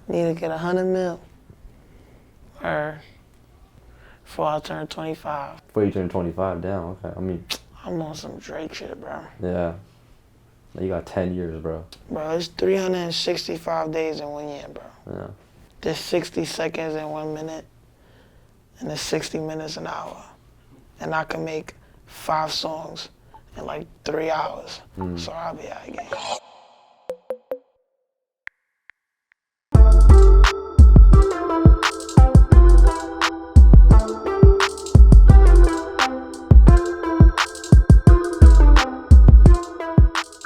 Need to get 100 mil. Or before I turn 25. Before you turn 25, damn, okay. I mean, I'm on some Drake shit, bro. yeah. You got 10 years, bro. Bro, it's 365 days in 1 year, bro. Yeah. There's 60 seconds in 1 minute, and there's 60 minutes an hour. And I can make 5 songs in like 3 hours. So I'll be out again.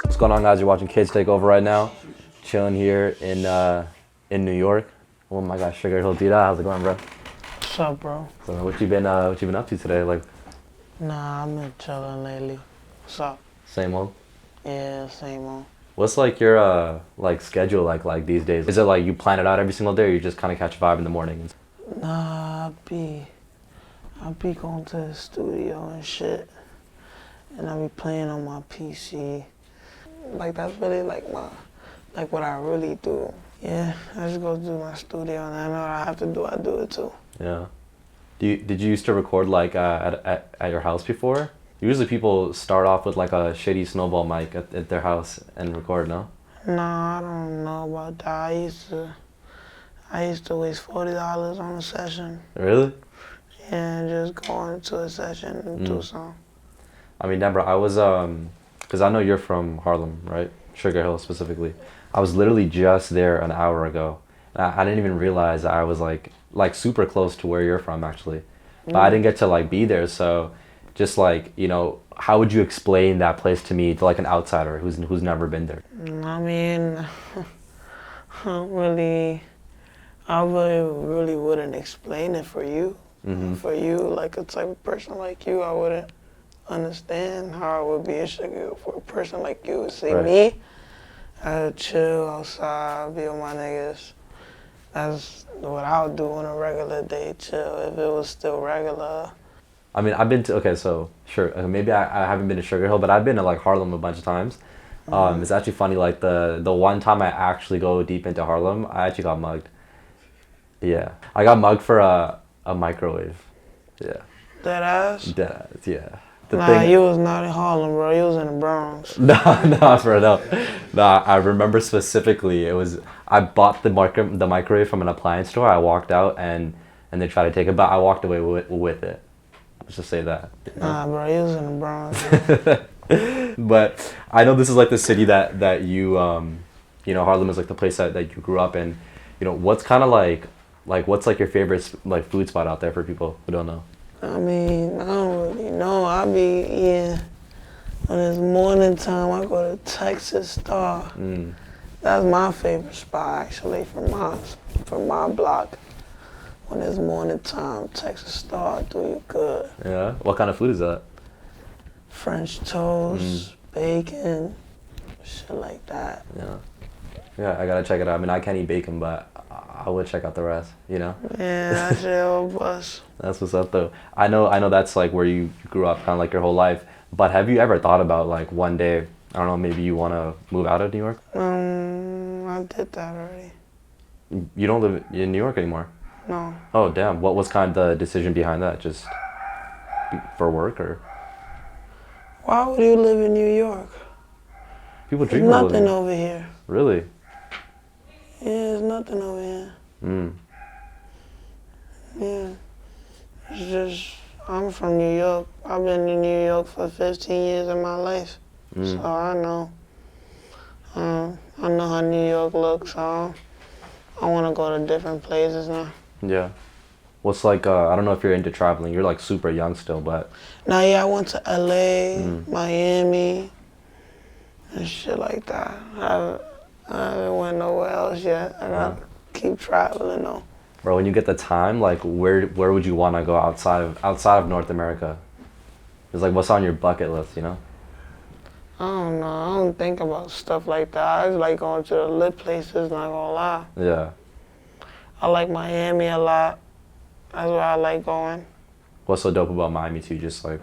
What's going on, guys? You're watching Kids Take Over right now. Chilling here in New York. Oh my gosh, Sugarhill Ddot. How's it going, bro? What's up, bro? So what you been up to today? Like, Nah, I've been chilling lately. What's up? same old. Yeah, same old. What's like your like schedule like these days? Is it like you plan it out every single day, or you just kind of catch a vibe in the morning? Nah, I be going to the studio and shit, and I be playing on my PC. Like that's really like what I really do. Yeah, I just go do my studio, and I know what I have to do. I do it too. Yeah. Did you used to record like at your house before? Usually people start off with like a shitty snowball mic at their house and record, no? Nah, I don't know about that. I used to waste $40 on a session. Really? Yeah, and just go into a session and do something. I mean, Deborah, I was because I know you're from Harlem, right? Sugarhill specifically. I was literally just there an hour ago. I didn't even realize I was like super close to where you're from, actually. But I didn't get to like be there, so just like, you know, how would you explain that place to me, to like an outsider who's never been there? I mean, I really wouldn't explain it for you. For you, like a type of person like you, I wouldn't understand how it would be in Sugarhill. For a person like you, see me, I'd chill outside, be with my niggas. That's what I would do on a regular day, chill, if it was still regular. I mean, I've been to, okay, so sure, maybe I haven't been to Sugarhill, but I've been to like Harlem a bunch of times. It's actually funny, like the one time I actually go deep into Harlem, I actually got mugged. Yeah, I got mugged for a microwave. Yeah. Dead ass? Dead ass, yeah. You was not in Harlem, bro. You was in the Bronx. No, for no. No, I remember specifically, I bought the microwave from an appliance store. I walked out and they tried to take it, but I walked away with it. Let's just say that. You know? Nah, bro, you was in the Bronx. But I know this is like the city that you, you know, Harlem is like the place that you grew up in. You know, what's kind of like what's like your favorite like food spot out there for people who don't know? I mean, I don't really know. I be eating, when it's morning time, I go to Texas Star. That's my favorite spot, actually, from my block. When it's morning time, Texas Star do you good. Yeah? What kind of food is that? French toast, bacon, shit like that. Yeah. Yeah, I gotta check it out. I mean, I can't eat bacon, but I would check out the rest, you know? Yeah, that's your bus. That's what's up, though. I know that's like where you grew up kind of like your whole life, but have you ever thought about like one day, I don't know, maybe you want to move out of New York? I did that already. You don't live in New York anymore? No. Oh, damn. What was kind of the decision behind that? Just for work, or? Why would you live in New York? People dream There's of nothing living. over here. Really? Yeah, there's nothing over here. Yeah. It's just, I'm from New York. I've been in New York for 15 years of my life. So I know. I know how New York looks, so I want to go to different places now. Yeah. What's like, I don't know if you're into traveling. You're like super young still, but. Now, yeah, I went to LA, Miami, and shit like that. I haven't went nowhere else yet. I gotta keep traveling though. Bro, when you get the time, like where would you want to go outside of North America? It's like, what's on your bucket list, you know? I don't know. I don't think about stuff like that. I just like going to the lit places, not gonna lie. Yeah. I like Miami a lot. That's where I like going. What's so dope about Miami too? Just like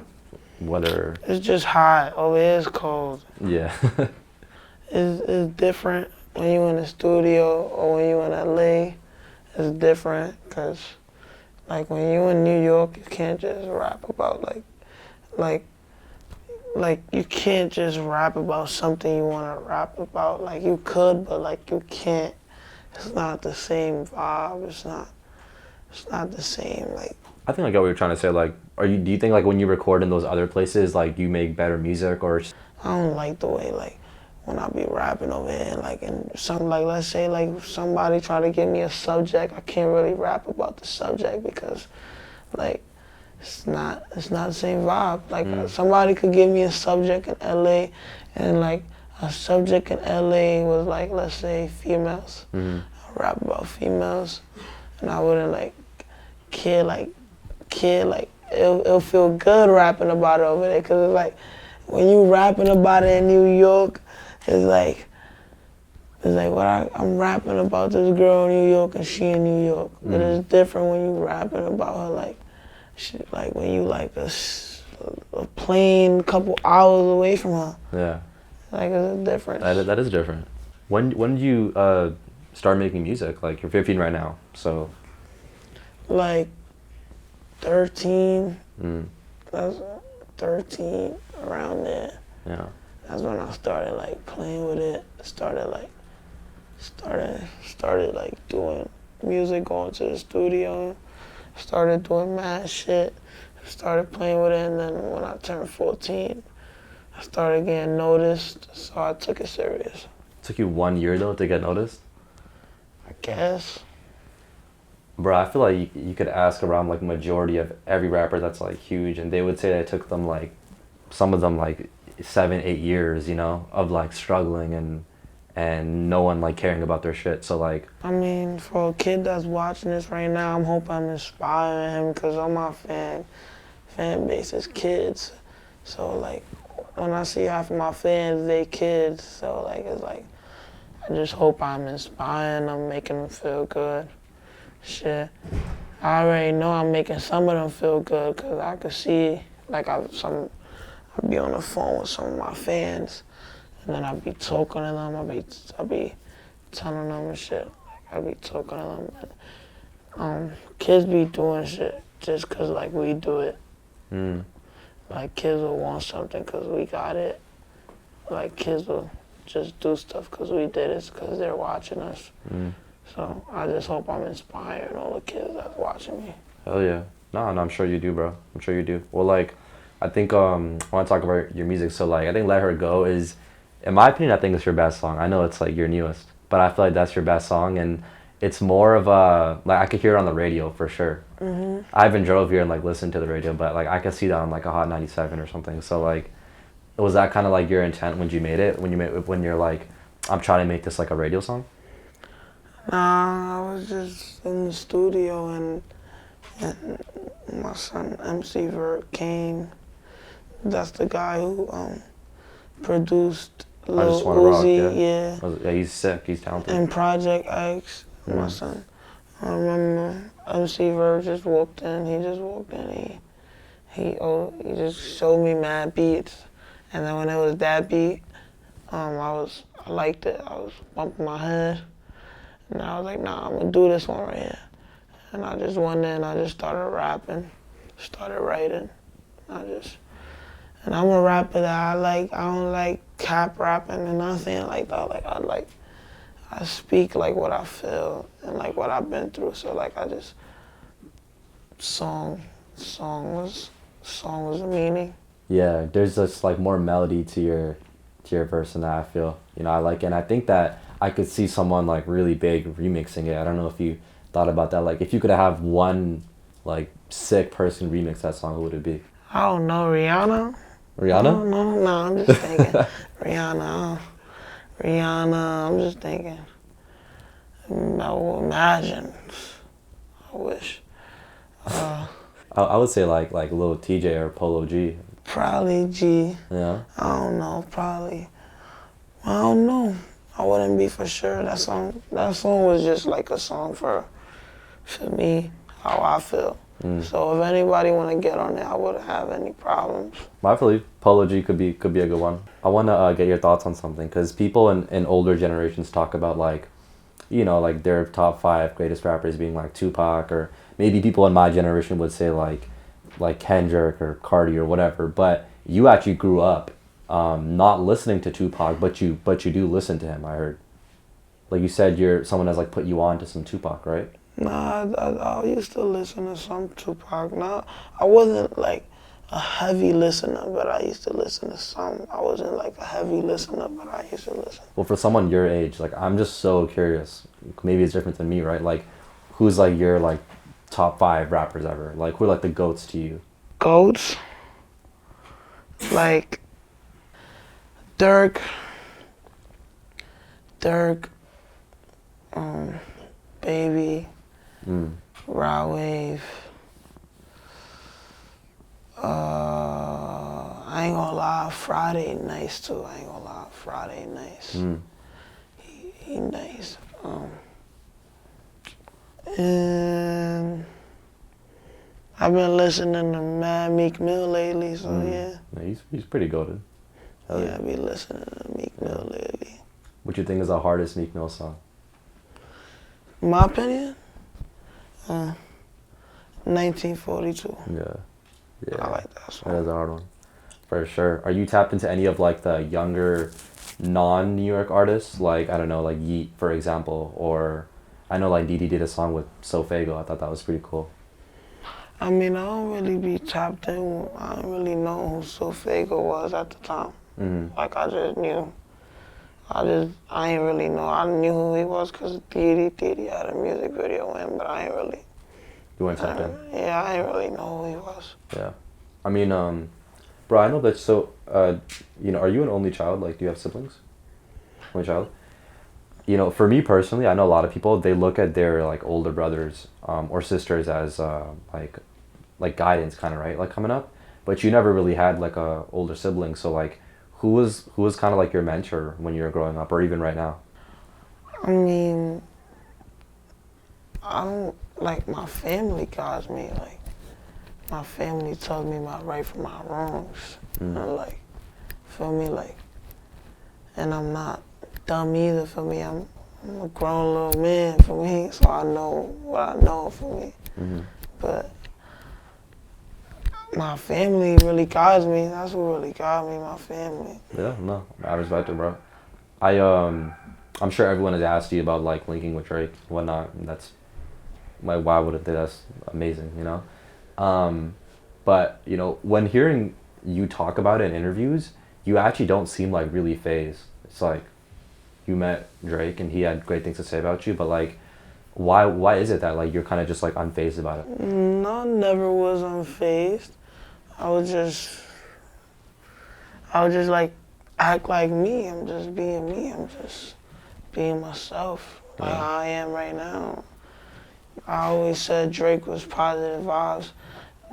weather. It's just hot. Over here it's cold. Yeah. It's different. when you in the studio or when you in LA, it's different. Cause like when you in New York, you can't just rap about like you can't just rap about something you want to rap about. Like you could, but like you can't. It's not the same vibe. It's not the same. Like I think I get what you're trying to say. Like, do you think like when you record in those other places, like you make better music or? I don't like the way like when I be rapping over here, like and something like let's say like somebody try to give me a subject, I can't really rap about the subject because like it's not the same vibe. Like somebody could give me a subject in LA and like a subject in LA was like let's say females. I rap about females and I wouldn't like care it'll feel good rapping about it over there because it's like when you rapping about it in New York, it's like I'm rapping about this girl in New York and she in New York. But it's different when you rapping about her like when you like a plane couple hours away from her. Yeah. Like it's a difference. That is different. When did you start making music? Like you're 15 right now, so. Like 13. That's 13 around there. Yeah. That's when I started like playing with it. Started like doing music, going to the studio. Started doing mad shit. Started playing with it, and then when I turned 14, I started getting noticed. So I took it serious. It took you 1 year though to get noticed? I guess. Bro, I feel like you could ask around like majority of every rapper that's like huge, and they would say that it took them like, some of them like 7-8 years, you know, of like struggling and no one like caring about their shit. So like, I mean, for a kid that's watching this right now, I'm hoping I'm inspiring him because all my fan base is kids. So like, when I see half of my fans, they kids. So like, it's like, I just hope I'm inspiring them, making them feel good. Shit, I already know I'm making some of them feel good because I could see, like I'll be on the phone with some of my fans, and then I'll be talking to them. I'll be telling them and shit. Like I'll be talking to them. Kids be doing shit just cause like we do it. Like kids will want something cause we got it. Like kids will just do stuff cause we did it, cause they're watching us. So I just hope I'm inspiring all the kids that's watching me. Hell yeah. No, I'm sure you do, bro. I'm sure you do. Well, like, I think I want to talk about your music. So like, I think Let Her Go is, in my opinion, I think it's your best song. I know it's like your newest, but I feel like that's your best song, and it's more of a, like I could hear it on the radio for sure. I haven't drove here and like listened to the radio, but like I could see that on like a Hot 97 or something. So like, was that kind of like your intent when you made it? When you're like, I'm trying to make this like a radio song? Nah, I was just in the studio and my son McVertt came. That's the guy who produced Lil Uzi, yeah. He's sick. He's talented. And Project X, my son. I remember McVertt just walked in. He just walked in. He just showed me mad beats, and then when it was that beat, I liked it. I was bumping my head. And I was like, nah, I'm gonna do this one right here. And I just went in, I just started rapping, started writing. And I'm a rapper that I don't like cap rapping and nothing like that. Like I speak like what I feel and like what I've been through. So like I just, song was the meaning. Yeah, there's just like more melody to your verse than that, I feel. You know, I like it. And I think that I could see someone like really big remixing it. I don't know if you thought about that. Like if you could have one like sick person remix that song, who would it be? I don't know, Rihanna? Rihanna? No, I'm just thinking. Rihanna, I'm just thinking. I will imagine. I wish. I would say like Lil TJ or Polo G. Probably G. Yeah. I don't know, probably. I don't know. I wouldn't be for sure. That song was just like a song for me, how I feel. So if anybody want to get on it, I wouldn't have any problems. I believe Polo G could be a good one. I want to get your thoughts on something, because people in older generations talk about like, you know, like their top 5 greatest rappers being like Tupac, or maybe people in my generation would say like Kendrick or Cardi or whatever. But you actually grew up not listening to Tupac, but you do listen to him. I heard, like you said, someone has like put you on to some Tupac, right? Nah, I used to listen to some Tupac. Nah, I wasn't like a heavy listener, but I used to listen to some. I wasn't like a heavy listener, but I used to listen. Well, for someone your age, like I'm just so curious. Maybe it's different than me, right? Like, who's like your like top 5 rappers ever? Like, who are like the GOATs to you? GOATs? Like Durk, Baby, Raw Wave. I ain't gonna lie, Friday nice too. I ain't gonna lie, Friday nice. He nice. And I've been listening to Mad Meek Mill lately, so yeah. He's pretty goated. Yeah, I be listening to Meek Mill lately. What you think is the hardest Meek Mill song? In my opinion, 1942. Yeah. I like that song. That is a hard one, for sure. Are you tapped into any of like the younger, non-New York artists? Like, I don't know, like Yeat, for example, or I know like DD did a song with Faygo. I thought that was pretty cool. I mean, I don't really be tapped in. I don't really know who Faygo was at the time. Like, I just knew. I ain't really know. I knew who he was because DD had a music video in, but I ain't really. You weren't tapped in? Yeah, I ain't really know who he was. Yeah. I mean, bro, I know that, so, you know, are you an only child? Like, do you have siblings? Only child? You know, for me personally, I know a lot of people, they look at their, like, older brothers or sisters as, like guidance kind of, right? Like, coming up. But you never really had, like, a older sibling, so, like, who was kind of, like, your mentor when you were growing up, or even right now? I mean, I don't, like, my family guides me, like, my family tells me my right from my wrongs, and like, feel me, like, and I'm not dumb either, for me, I'm a grown little man, for me, so I know what I know, for me, but my family really guides me, that's what really guides me, my family. Yeah, no, I respect it, bro. I'm sure everyone has asked you about, like, linking with Drake and whatnot, and that's, like, why wouldn't they? That's amazing, you know? But, you know, when hearing you talk about it in interviews, you actually don't seem, like, really fazed. It's like, you met Drake and he had great things to say about you, but, like, why is it that, like, you're kind of just, like, unfazed about it? No, I never was unfazed. I would just, like, act like me. I'm just being me. I'm just being myself, like how I am right now. I always said Drake was positive vibes.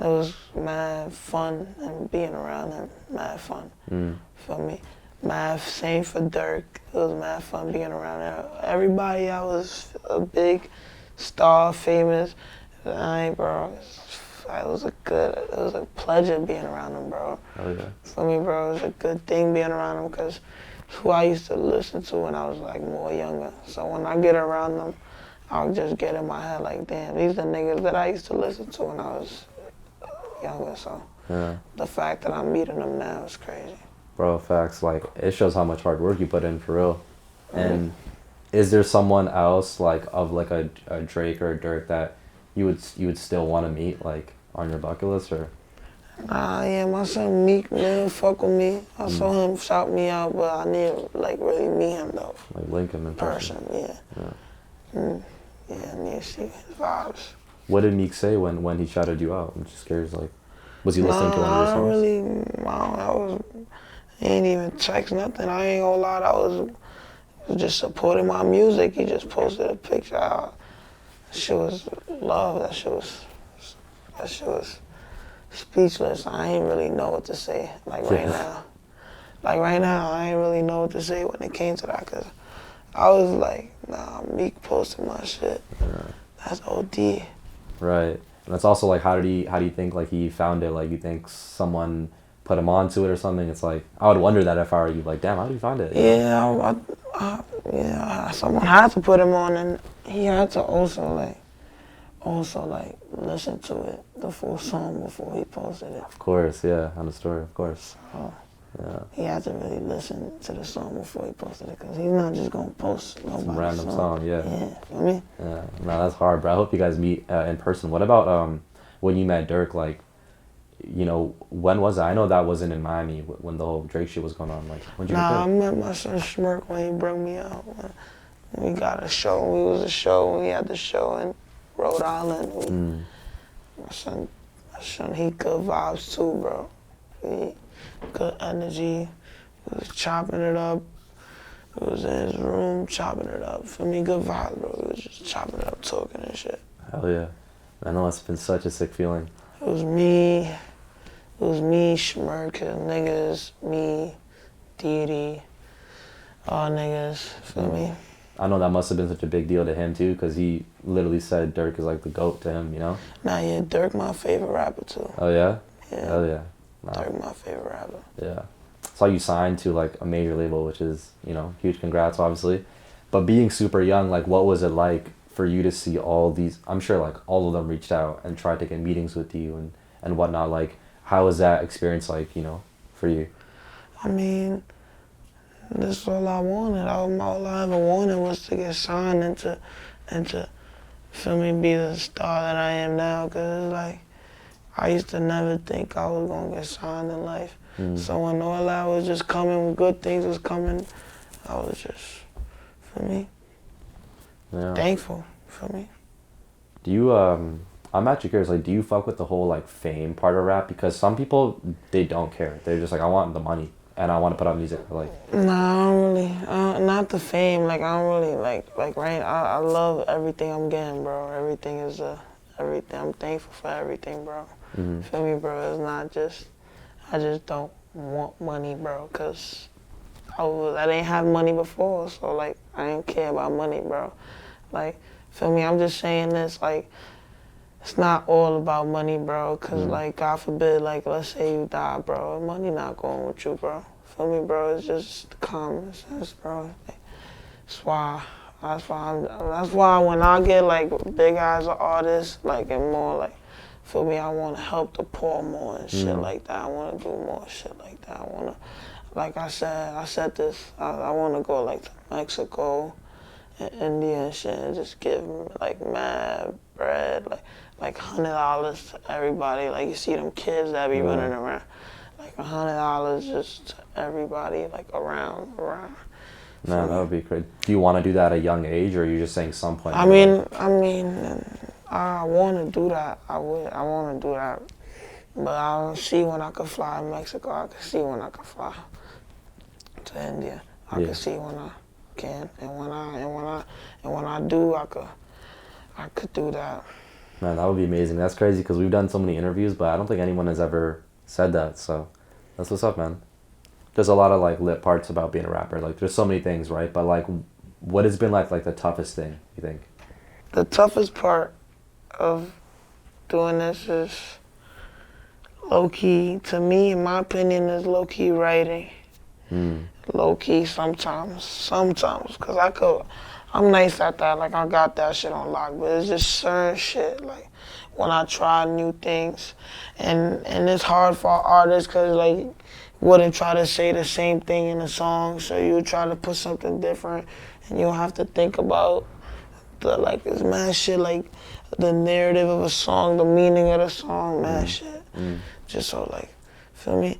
It was mad fun and being around him, mad fun. Feel me? Mad, same for Durk. It was mad fun being around him. Everybody, I was a big star, famous. Bro, it was a pleasure being around him, bro. Oh, yeah. For me, bro, it was a good thing being around him because it's who I used to listen to when I was like more younger. So when I get around them, I'll just get in my head like, damn, these are niggas that I used to listen to when I was younger. So the fact that I'm meeting them now is crazy. Bro, facts. Like, it shows how much hard work you put in, for real. And is there someone else, like, of like a Drake or a Durk that you would still want to meet, like, on your bucket list, or? Yeah, my son Meek Mill fuck with me. I saw him shout me out, but I need to, like, really meet him though. Like, link him in person. Yeah. Yeah, I need to see his vibes. What did Meek say when he shouted you out? I'm just curious, like, was he listening to one of your songs? He ain't even text nothing. I ain't gonna lie, I was just supporting my music. He just posted a picture out. That shit was love. That shit was speechless. I ain't really know what to say, like, right now. Like, right now, I ain't really know what to say when it came to that, because I was like, nah, Meek posted my shit. That's OD. Right. And it's also like, how do you think like he found it? Like, you think someone put him onto it or something? It's like, I would wonder that if I were you. Like, damn, how did you find it? Yeah, someone had to put him on, and he had to also listen to it, the full song, before he posted it. Of course, yeah, on the story, of course. Yeah. He had to really listen to the song before he posted it, because he's not just going to post nobody's Some random song, yeah. Yeah, feel me? Yeah, no, that's hard, bro. I hope you guys meet in person. What about when you met Durk? Like, you know, when was that? I know that wasn't in Miami when the whole Drake shit was going on. Like, when did you Nah, I meet met my son Smirk when he brought me out. When we got a show. We was a show. We had the show in Rhode Island. My son, he good vibes too, bro. He good energy. We was chopping it up. We was in his room chopping it up. For me, good vibes, bro. We was just chopping it up, talking and shit. Hell yeah. I know it's been such a sick feeling. It was me, Schmirk, his niggas, me, DD, all niggas, feel me? I know that must have been such a big deal to him too, because he literally said Durk is like the GOAT to him, you know? Nah, yeah, Durk my favorite rapper too. Oh yeah? Yeah. Hell yeah. Nah. Durk my favorite rapper. Yeah. Saw you signed to like a major label, which is, you know, huge congrats obviously. But being super young, like what was it like for you to see all these, I'm sure like all of them reached out and tried to get meetings with you and whatnot. Like, how was that experience like, you know, for you? I mean, this is all I wanted. All I ever wanted was to get signed and to feel me, be the star that I am now. Cause it's like, I used to never think I was gonna get signed in life. So when all that was just coming, when good things was coming, I was just, feel me, thankful, feel me. Do you, I'm actually curious, like, do you fuck with the whole, like, fame part of rap? Because some people, they don't care. They're just like, I want the money, and I want to put out music. Like, Nah, I don't really, not the fame. Like, I don't really, right, I love everything I'm getting, bro. Everything is, everything. I'm thankful for everything, bro. Feel me, bro? It's not just, I just don't want money, bro, because I didn't have money before, so, like, I didn't care about money, bro. Like, feel me? I'm just saying this, like, it's not all about money, bro, because, like, God forbid, like, let's say you die, bro. Money not going with you, bro. Feel me, bro? It's just common sense, bro. Like, that's why when I get, like, big as an artist, like, and more, like, feel me, I want to help the poor more and shit like that. I want to do more shit like that. I want to, like I said this, I want to go, like, to Mexico and India and shit and just give them, like, mad bread, like $100 to everybody. Like, you see them kids that be running around, like $100 just to everybody, like, around. man, that would be great. Do you want to do that at a young age, or are you just saying some point? I mean, I want to do that. I want to do that. But I'll see when I can fly to Mexico. I can see when I can fly to India. I can see when I can, and when I do, I could do that. Man, that would be amazing. That's crazy because we've done so many interviews, but I don't think anyone has ever said that. So that's what's up, man. There's a lot of like lit parts about being a rapper. Like, there's so many things, right? But like, what has been like the toughest thing, you think? The toughest part of doing this is low-key, to me, in my opinion, is low-key writing. Low-key sometimes, because I'm nice at that, like I got that shit on lock, but it's just certain shit, like when I try new things, and it's hard for artists because like, wouldn't try to say the same thing in a song, so you try to put something different, and you'll have to think about it's mad shit, like the narrative of a song, the meaning of the song, mad shit. Just so like, feel me?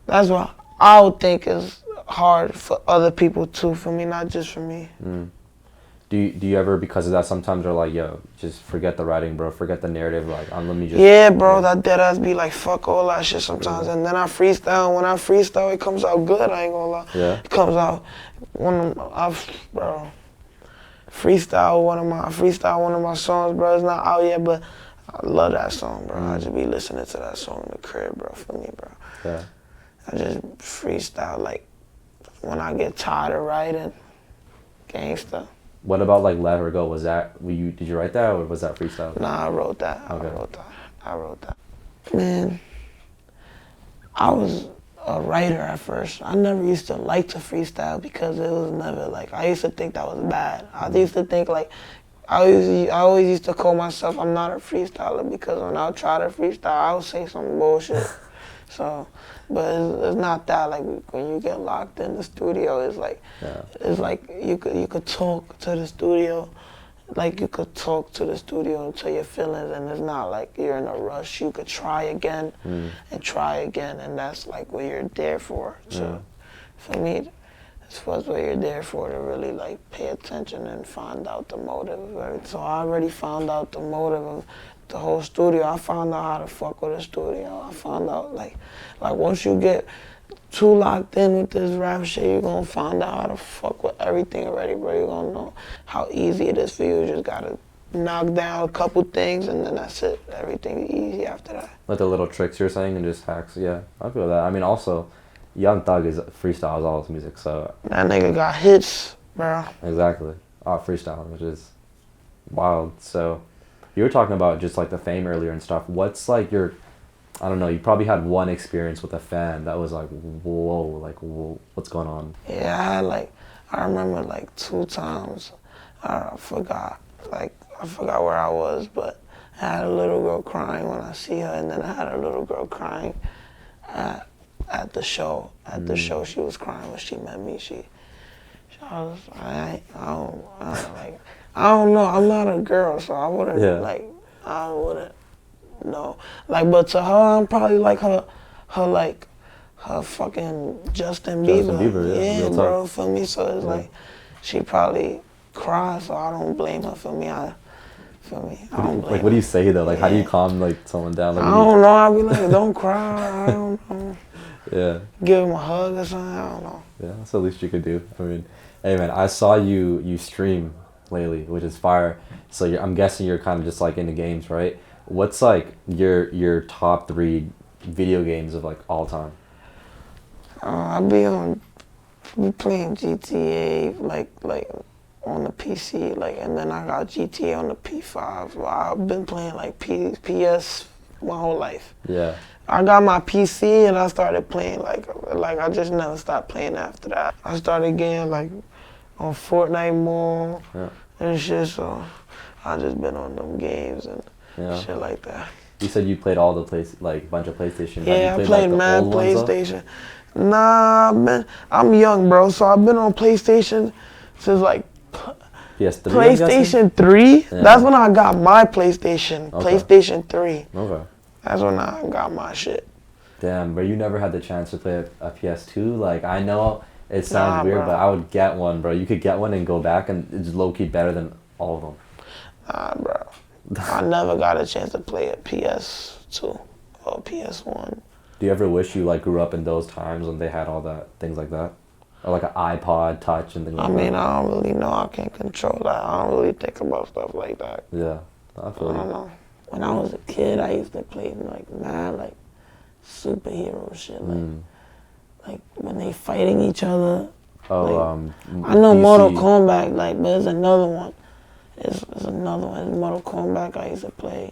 That's what I would think is hard for other people too, for me, not just for me. Do you ever, because of that, sometimes are like, yo, just forget the writing, bro, forget the narrative, like, let me just... Yeah, bro, that deadass be like, fuck all that shit sometimes, and then I freestyle, when I freestyle, it comes out good, I ain't gonna lie. Yeah? It comes out, freestyle one of my songs, bro, it's not out yet, but I love that song, bro. I just be listening to that song in the crib, bro, for me, bro. Yeah. I just freestyle, like, when I get tired of writing, gangsta. What about like Let Her Go? Was that, did you write that or was that freestyle? Nah, I wrote that. Okay. I wrote that. Man, I was a writer at first. I never used to like to freestyle because it was never like, I used to think that was bad. I used to think like, I always used to call myself, I'm not a freestyler, because when I try to freestyle, I'll say some bullshit. So, but it's not that. Like when you get locked in the studio, it's like, it's like you could talk to the studio, like you could talk to the studio and tell your feelings, and it's not like you're in a rush. You could try again and try again, and that's like what you're there for. So, for me, this was what you're there for, to really like pay attention and find out the motive of everything. So I already found out the motive of the whole studio. I found out how to fuck with a studio. I found out like once you get too locked in with this rap shit, you're gonna find out how to fuck with everything already, bro. You're gonna know how easy it is for you. You just gotta knock down a couple things and then that's it. Everything is easy after that. Like the little tricks you're saying and just hacks. Yeah, I feel that. I mean, also, Young Thug is freestyles all his music, so. That nigga got hits, bro. Exactly. Freestyle, which is wild. So, you were talking about just like the fame earlier and stuff. What's like your, I don't know, you probably had one experience with a fan that was like, whoa, what's going on? Yeah, I remember like 2 times. I forgot where I was, but I had a little girl crying when I see her, and then I had a little girl crying at the show. At the show, she was crying when she met me. I don't know. I'm not a girl, so I wouldn't I wouldn't know. Like, but to her, I'm probably like her fucking Justin Bieber. Yeah, bro, for me. So it's like she probably cries, so I don't blame her. For me, I don't blame her. What do you say though? Like, how do you calm like someone down? Like, I don't know. I'll be like, don't cry. I don't know. Yeah. Give him a hug or something. I don't know. Yeah, that's the least you could do. I mean, hey man, I saw you stream lately, which is fire. So I'm guessing you're kind of just like into games, right? What's like your top 3 video games of like all time? I be playing GTA like on the PC, and then I got GTA on the P5. Well, I've been playing like PS my whole life. Yeah. I got my PC and I started playing like I just never stopped playing after that. I started getting like on Fortnite more and shit, so I just been on them games and shit like that. You said you played all the bunch of PlayStation. Yeah, I played mad PlayStation. Nah, I'm young, bro, so I've been on PlayStation since like PS3. PlayStation 3. Yeah. That's when I got my PlayStation. Okay. PlayStation 3. Okay. That's when I got my shit. Damn, but you never had the chance to play a PS2? Like, I know it sounds weird, but I would get one, bro. You could get one and go back, and it's low-key better than all of them. Nah, bro. I never got a chance to play a PS2 or PS1. Do you ever wish you, like, grew up in those times when they had all that, things like that? Or, like, an iPod Touch and things like that? I mean, I don't really know. I can't control that. I don't really think about stuff like that. Yeah, I feel you. I don't know. When I was a kid, I used to play like mad like superhero shit, like when they fighting each other. Oh, I know DC. Mortal Kombat, but there's another one. There's another one. It's Mortal Kombat. I used to play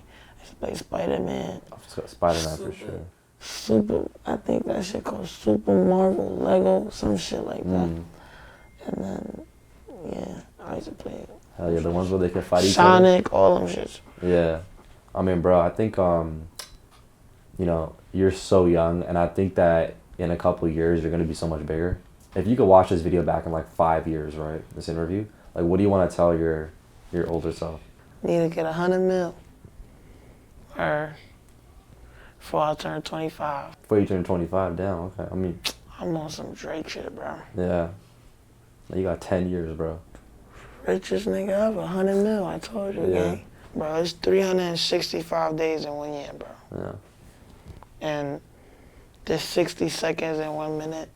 Spider-Man. Spider-Man for sure. I think that shit called Super Marvel Lego, some shit like that. And then, yeah, I used to play it. Hell yeah, the ones where they can fight each other. Sonic, all them shits. Yeah. I mean, bro, I think, you're so young, and I think that in a couple of years, you're going to be so much bigger. If you could watch this video back in, like, 5 years, right, this interview, like, what do you want to tell your older self? Need to get 100 mil. Or before I turn 25. Before you turn 25, damn, okay. I mean... I'm on some Drake shit, bro. Yeah. You got 10 years, bro. Richest nigga ever, 100 mil, I told you, gang. Bro, it's 365 days in 1 year, bro. Yeah. And there's 60 seconds in 1 minute,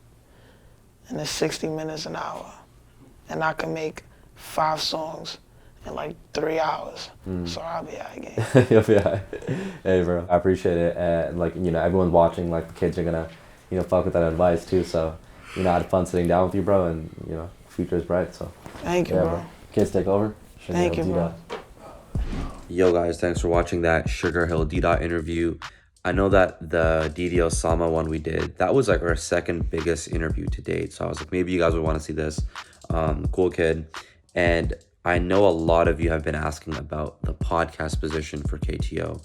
and there's 60 minutes an hour. And I can make 5 songs in like 3 hours. So I'll be out again. You'll be out. Hey, bro, I appreciate it. And everyone's watching, like the kids are gonna, fuck with that advice too. So, I had fun sitting down with you, bro, and, future is bright, so. Thank you, bro. Kids take over. Thank you, bro. Yo guys, thanks for watching that Sugarhill Ddot interview. I know that the DD Osama one we did, that was like our second biggest interview to date. So I was like, maybe you guys would want to see this. Cool kid. And I know a lot of you have been asking about the podcast position for KTO.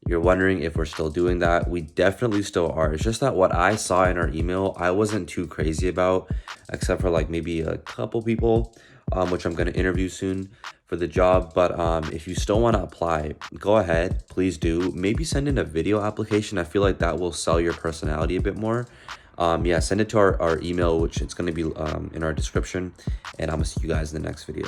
You're wondering if we're still doing that. We definitely still are. It's just that what I saw in our email, I wasn't too crazy about, except for like maybe a couple people, which I'm going to interview soon for the job. But if you still want to apply, go ahead, please do. Maybe send in a video application. I feel like that will sell your personality a bit more. Yeah, send it to our email, which it's going to be in our description. And I'm going to see you guys in the next video.